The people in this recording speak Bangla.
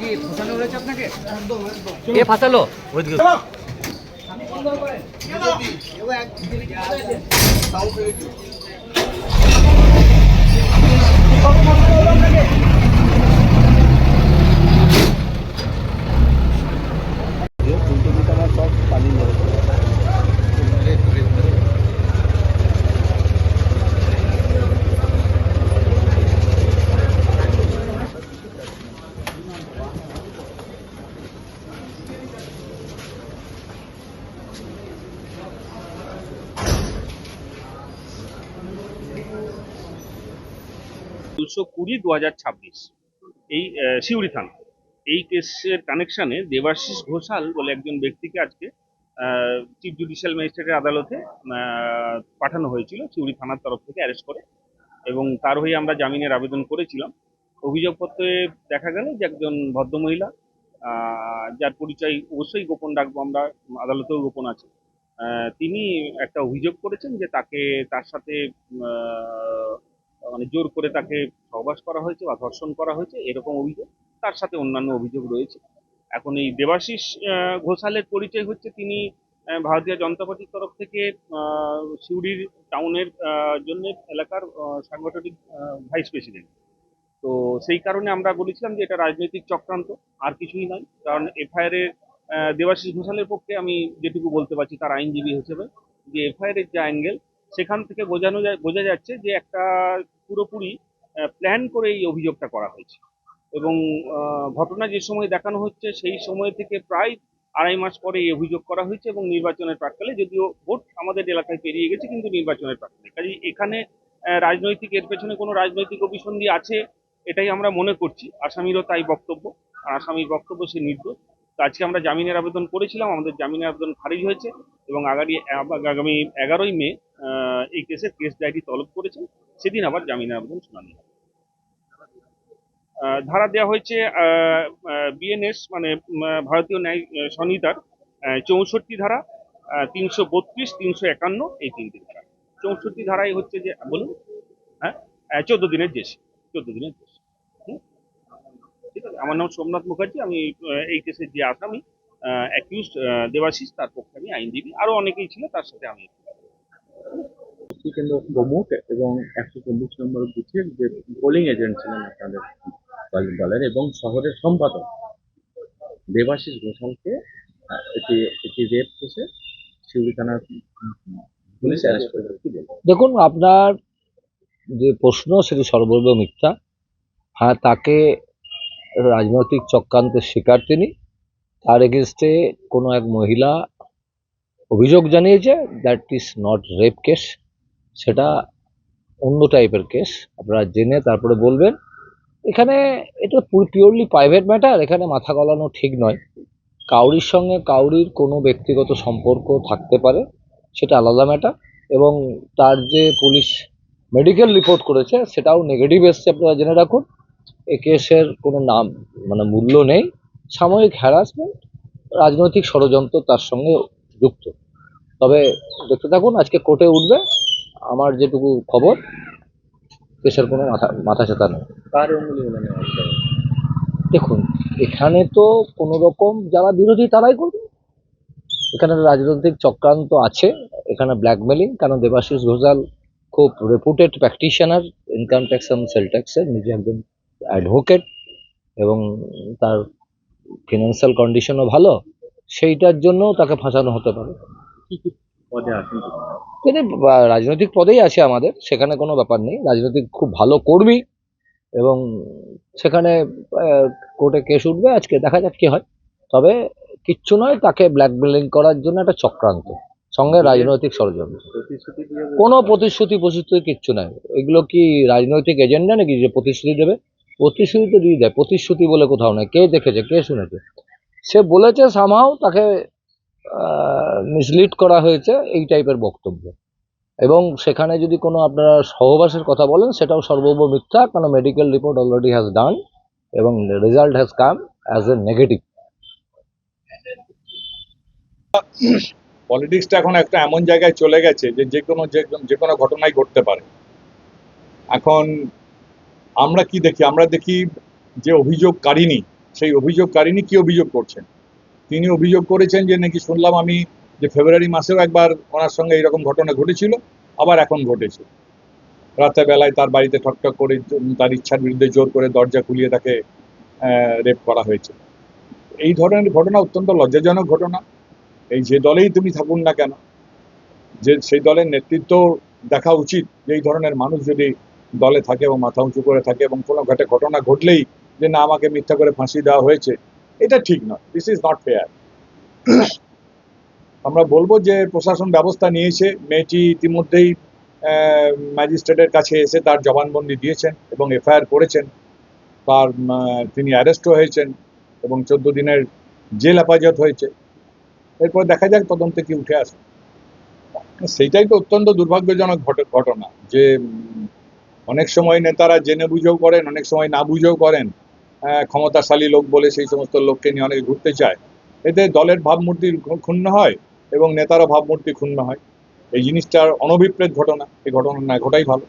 কি ফসানো হয়েছে আপনাকে? কে ফাঁসালো? দুশো কুড়ি 2026 এই সিউড়ি থানা এই কেসের কানেকশনে দেবাশিস ঘোষাল বলে একজন ব্যক্তিকে আজকে চিফ জুডিশিয়াল ম্যাজিস্ট্রেটের আদালতে পাঠানো হয়েছিল সিউড়ি থানার তরফ থেকে অ্যারেস্ট করে, এবং তার হয়ে আমরা জামিনের আবেদন করেছিলাম। অভিযোগপত্রে দেখা গেল যে একজন ভদ্রমহিলা, যার পরিচয় অবশ্যই গোপন রাখবো আমরা, আদালতেও গোপন আছে, তিনি একটা অভিযোগ করেছেন যে তার সাথে মানে জোর করে তাকে সহবাস করা হয়েছে বা ধর্ষণ করা হয়েছে, এরকম অভিযোগ। তার সাথে অন্যান্য অভিযোগ রয়েছে। এখন এই দেবাশিস ঘোষালের পরিচয় হচ্ছে তিনি ভারতীয় জনতা পার্টির তরফ থেকে সিউড়ির টাউনের জন্য এলাকার সাংগঠনিক ভাইস প্রেসিডেন্ট। তো সেই কারণে আমরা বলেছিলাম যে এটা রাজনৈতিক চক্রান্ত, আর কিছুই নয়। কারণ এফআইআর এর দেবাশিস ঘোষালের পক্ষে আমি যেটুকু বলতে পারছি তার আইনজীবী হিসেবে, যে এফআইআর এর যে অ্যাঙ্গেল সেখান থেকে বোঝা যাচ্ছে যে একটা পুরোপুরি প্ল্যান করে এই অভিযোগটা করা হয়েছে, এবং ঘটনা যে সময় দেখানো হচ্ছে সেই সময় থেকে প্রায় 2.5 মাস পরে এই অভিযোগ করা হয়েছে, এবং নির্বাচনের প্রাক্কালে, যদিও ভোট আমাদের এলাকায় পেরিয়ে গেছে কিন্তু নির্বাচনের প্রাক্কালে। কাজে এখানে রাজনৈতিক, এর পেছনে কোনো রাজনৈতিক অভিসন্ধি আছে এটাই আমরা মনে করছি। আসামিরও তাই বক্তব্য, আর আসামির বক্তব্য সে নির্দোষ। তো আজকে আমরা জামিনের আবেদন করেছিলাম, আমাদের জামিনের আবেদন খারিজ হয়েছে, এবং আগামী 11ই মে এই কেসের কেস ডায়েরি তলব করেছেন, সেদিন আবার জামিনের আবেদন শুনানি হবে। ধারা দেওয়া হয়েছে বিএনএস মানে ভারতীয় ন্যায় সংহিতার 64 ধারা, 332, 351, এই 3টি ধারা। 64 ধারাই হচ্ছে যে, বলুন, হ্যাঁ, 14 দিনের জেল। 14 দিনের জেল। ঠিক আছে, আমার নাম সোমনাথ মুখার্জি, আমি এই কেসের যে আসামি অ্যাকিউজড দেবাশিস, তার পক্ষে আমি আইনজীবী। আরো অনেকেই ছিল তার সাথে আমি। কেন্দ্র প্রমুখ এবং 124 নম্বর বুথের যে পোলিং এজেন্ট ছিলেন আপনাদের দলের এবং শহরের সম্পাদক দেবাশিস ঘোষালকে একটি রেপ কেসে সিউড়ি থানার পুলিশ অ্যারেস্ট করে। দেখুন, আপনার যে প্রশ্ন সেটি সর্বৈব মিথ্যা। হ্যাঁ, তাকে রাজনৈতিক চক্রান্তের শিকার তিনি। তার এগেনস্টে কোনো এক মহিলা অভিযোগ জানিয়েছে, that is not rape case, সেটা অন্য টাইপের কেস। আপনারা জেনে তারপরে বলবেন। এখানে এটা পিওরলি প্রাইভেট ম্যাটার, এখানে মাথা গলানো ঠিক নয়। কাউরির সঙ্গে কাউরির কোনো ব্যক্তিগত সম্পর্ক থাকতে পারে, সেটা আলাদা ম্যাটার। এবং তার যে পুলিশ মেডিকেল রিপোর্ট করেছে সেটাও নেগেটিভ এসছে, আপনারা জেনে রাখুন। এ কেসের কোনো নাম মানে মূল্য নেই। সাময়িক হ্যারাসমেন্ট, রাজনৈতিক ষড়যন্ত্র তার সঙ্গে যুক্ত। তবে দেখতে থাকুন, আজকে কোর্টে উঠবে। আমার যেটুকু খবর, কেসের কোনো মাথা ছাতা নেই। কার অঙ্গুলি হলেন? দেখুন, এখানে তো কোনো রকম যারা বিরোধী তারাই করবে। এখানে রাজনৈতিক চক্রান্ত আছে, এখানে ব্ল্যাকমেলিং। কারণ দেবাশিস ঘোষাল খুব রেপুটেড প্র্যাকটিশনার ইনকাম ট্যাক্স এবং সেল ট্যাক্সের, নিজে একজন অ্যাডভোকেট, এবং তার ফিনান্সিয়াল কন্ডিশনও ভালো। সেইটার জন্য তাকে ফাঁসানো হতে পারে। পদে আছেন তিনি রাজনৈতিক পদেই আছে আমাদের, সেখানে কোনো ব্যাপার নেই। রাজনৈতিক খুব ভালো কর্মী, এবং সেখানে কোর্টে কেস উঠবে, আজকে দেখা যাক কি হয়। তবে কিচ্ছু নয়, তাকে ব্ল্যাকমেলিং করার জন্য একটা চক্রান্ত, সঙ্গে রাজনৈতিক ষড়যন্ত্র। কোনো প্রতিশ্রুতি কিচ্ছু নাই। এগুলো কি রাজনৈতিক এজেন্ডা নাকি যে প্রতিশ্রুতি দেবে? প্রতিশ্রুতি তো দিয়ে দেয়, প্রতিশ্রুতি বলে কোথাও নেই। কে দেখেছে, কে শুনেছে? সে বলেছে সামহাও তাকে মিসলিড করা হয়েছে, এই টাইপের বক্তব্য। এবং সেখানে যদি কোনো আপনারা সহবাসের কথা বলেন, সেটাও সর্বৈব মিথ্যা। কারণ medical report already has done, এবং result has come as a negative. পলিটিক্সটা এখন একটা এমন জায়গায় চলে গেছে যে যে কোনো ঘটনাই ঘটতে পারে। এখন আমরা কি দেখি? আমরা দেখি যে অভিযোগকারিনী সেই অভিযোগকারিনী কি অভিযোগ করছেন। তিনি অভিযোগ করেছেন যে নাকি শুনলাম আমি যে ফেব্রুয়ারি মাসেও একবার ওনার সঙ্গে এরকম ঘটনা ঘটেছিল, আবার এখন ঘটেছে। রাতের বেলায় তার বাড়িতে ঠকঠক করে তার ইচ্ছার বিরুদ্ধে জোর করে দরজা খুলিয়ে তাকে রেপ করা হয়েছে। এই ধরনের ঘটনা অত্যন্ত লজ্জাজনক ঘটনা। এই যে দলেই তুমি থাকুন না কেন, যে সেই দলের নেতৃত্ব দেখা উচিত যে এই ধরনের মানুষ যদি দলে থাকে এবং মাথা উঁচু করে থাকে এবং কোনো ঘটনা ঘটলেই যে না আমাকে মিথ্যা করে ফাঁসি দেওয়া হয়েছে, এটা ঠিক নয়। This is not fair. আমরা বলবো যে প্রশাসন ব্যবস্থা নিয়েছে। মেয়েটি ইতিমধ্যেই ম্যাজিস্ট্রেটের কাছে এসে তার জবানবন্দি দিয়েছেন এবং এফআইআর করেছেন। তার তিনি অ্যারেস্টও হয়েছেন এবং 14 দিনের জেল হেফাজত হয়েছে। এরপর দেখা যাক তদন্তে কি উঠে আসে। সেইটাই তো অত্যন্ত দুর্ভাগ্যজনক ঘটনা যে অনেক সময় নেতারা জেনে বুঝেও করেন, অনেক সময় না বুঝেও করেন। ক্ষমতাশালী লোক বলে সেই সমস্ত লোককে নিয়ে অনেকে ঘুরতে চায়। এতে দলের ভাবমূর্তি ক্ষুণ্ণ হয় এবং নেতারও ভাবমূর্তি ক্ষুণ্ণ হয়। এই জিনিসটার অনভিপ্রেত ঘটনা, এই ঘটনা না ঘটাই ভালো।